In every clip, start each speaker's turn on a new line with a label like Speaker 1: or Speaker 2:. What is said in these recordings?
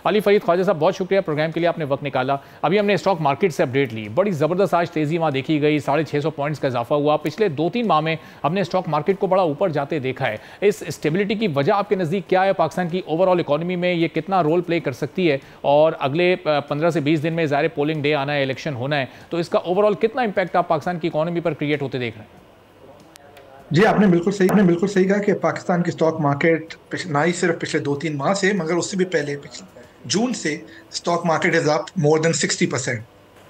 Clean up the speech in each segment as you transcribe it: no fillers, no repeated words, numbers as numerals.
Speaker 1: अली फरीद ख्वाजा साहब, बहुत शुक्रिया प्रोग्राम के लिए, आपने वक्त निकाला। अभी हमने स्टॉक मार्केट से अपडेट ली, बड़ी ज़बरदस्त आज तेज़ी वहाँ देखी गई, 650 पॉइंट्स का इजाफा हुआ। पिछले 2-3 माह में हमने स्टॉक मार्केट को बड़ा ऊपर जाते देखा है। इस स्टेबिलिटी की वजह आपके नज़दीक क्या है? पाकिस्तान की ओवरऑल इकॉनमी में ये कितना रोल प्ले कर सकती है? और अगले 15 से 20 दिन में ज़ाहिर पोलिंग डे आना है, इलेक्शन होना है, तो इसका ओवरऑल कितना इंपैक्ट आप पाकिस्तान की इकॉनमी पर क्रिएट होते देख रहे हैं?
Speaker 2: जी, आपने बिल्कुल सही कहा कि पाकिस्तान की स्टॉक मार्केट ना ही सिर्फ पिछले 2-3 माह से, मगर उससे भी पहले जून से stock market is up more than 60%।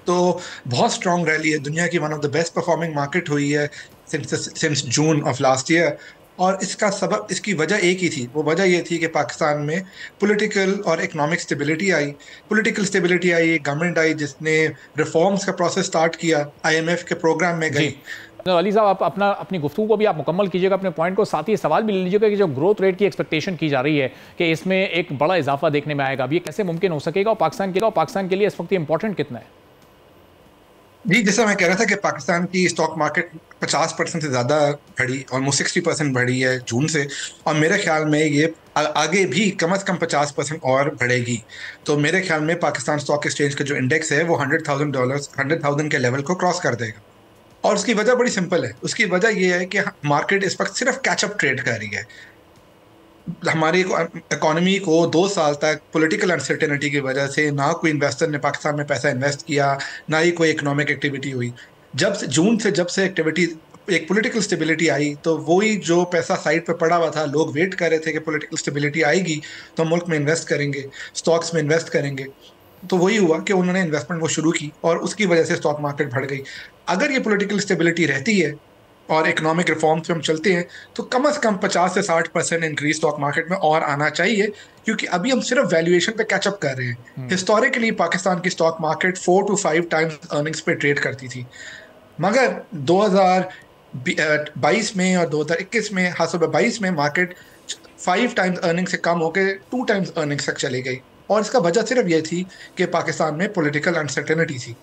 Speaker 2: तो बहुत स्ट्रॉन्ग रैली है, दुनिया की one of the best performing market हुई है since June of last year. और इसका सबब, इसकी वजह एक ही थी। वो वजह ये थी कि पाकिस्तान में पॉलिटिकल और इकोनॉमिक स्टेबिलिटी आई। पॉलिटिकल स्टेबिलिटी आई, एक गवर्नमेंट आई जिसने रिफॉर्म्स का प्रोसेस स्टार्ट किया, आईएमएफ के प्रोग्राम में
Speaker 1: जी
Speaker 2: गई।
Speaker 1: अली साहब, आप अपनी गुफ्तगू को भी आप मुकम्मल कीजिएगा अपने पॉइंट को, साथ ही सवाल भी ले लीजिएगा कि जो ग्रोथ रेट की एक्सपेक्टेशन की जा रही है कि इसमें एक बड़ा इजाफा देखने में आएगा, अब ये कैसे मुमकिन हो सकेगा और पाकिस्तान के लिए इस वक्त इंपॉर्टेंट कितना है?
Speaker 2: जी, जैसा मैं कह रहा था कि पाकिस्तान की स्टॉक मार्केट 50% से ज़्यादा बढ़ी, ऑलमोस्ट 60% बढ़ी है जून से। और मेरे ख्याल में ये आगे भी कम से कम 50% और बढ़ेगी। तो मेरे ख्याल में पाकिस्तान स्टॉक एक्सचेंज का जो इंडेक्स है वो $100,000 के लेवल को क्रॉस कर देगा। और उसकी वजह बड़ी सिंपल है। उसकी वजह यह है कि मार्केट इस वक्त सिर्फ कैचअप ट्रेड कर रही है। हमारी इकोनॉमी को 2 साल तक पॉलिटिकल अनसर्टेनिटी की वजह से ना कोई इन्वेस्टर ने पाकिस्तान में पैसा इन्वेस्ट किया, ना ही कोई इकोनॉमिक एक्टिविटी हुई। जब से एक्टिविटी, एक पॉलिटिकल स्टेबिलिटी आई, तो वही जो पैसा साइड पे पड़ा हुआ था, लोग वेट कर रहे थे कि पॉलिटिकल स्टेबिलिटी आएगी तो मुल्क में इन्वेस्ट करेंगे, स्टॉक्स में इन्वेस्ट करेंगे। तो वही हुआ कि उन्होंने इन्वेस्टमेंट वो शुरू की और उसकी वजह से स्टॉक मार्केट बढ़ गई। अगर ये पॉलिटिकल स्टेबिलिटी रहती है और इकोनॉमिक रिफॉर्म्स पे हम चलते हैं, तो कम से कम 50 से 60% इंक्रीज स्टॉक मार्केट में और आना चाहिए। क्योंकि अभी हम सिर्फ वैल्यूएशन पे कैचअप कर रहे हैं। हिस्टोरिकली पाकिस्तान की stock market 4 to 5 times earnings पे ट्रेड करती थी, मगर 2022 में और 2021 में, हाँ 22 में मार्केट 5 टाइम्स अर्निंग से कम होकर 2 टाइम्स अर्निंग्स तक चली गई। और इसका वजह सिर्फ ये थी कि पाकिस्तान में पॉलिटिकल अनसर्टेनिटी थी।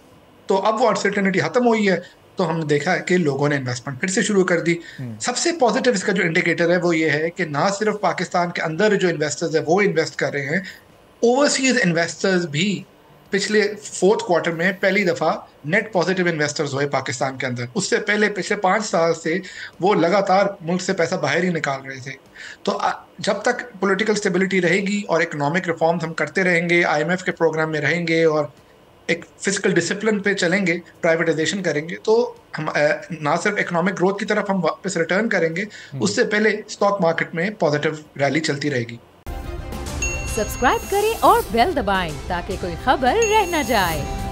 Speaker 2: तो अब वो अनसर्टेनिटी खत्म हुई है, तो हमने देखा है कि लोगों ने इन्वेस्टमेंट फिर से शुरू कर दी। सबसे पॉजिटिव इसका जो इंडिकेटर है वो ये है कि ना सिर्फ पाकिस्तान के अंदर जो इन्वेस्टर्स है वो इन्वेस्ट कर रहे हैं, ओवरसीज इन्वेस्टर्स भी पिछले 4th क्वार्टर में पहली दफा नेट पॉजिटिव इन्वेस्टर्स हुए पाकिस्तान के अंदर। उससे पहले पिछले 5 साल से वो लगातार मुल्क से पैसा बाहर ही निकाल रहे थे। तो जब तक पॉलिटिकल स्टेबिलिटी रहेगी और इकोनॉमिक रिफॉर्म्स हम करते रहेंगे, आईएमएफ के प्रोग्राम में रहेंगे और एक फिजिकल डिसिप्लिन पे चलेंगे, प्राइवेटाइजेशन करेंगे, तो हम ना सिर्फ इकोनॉमिक ग्रोथ की तरफ हम वापस रिटर्न करेंगे, उससे पहले स्टॉक मार्केट में पॉजिटिव रैली चलती रहेगी।
Speaker 3: सब्सक्राइब करें और बेल दबाएं ताकि कोई खबर रह न जाए।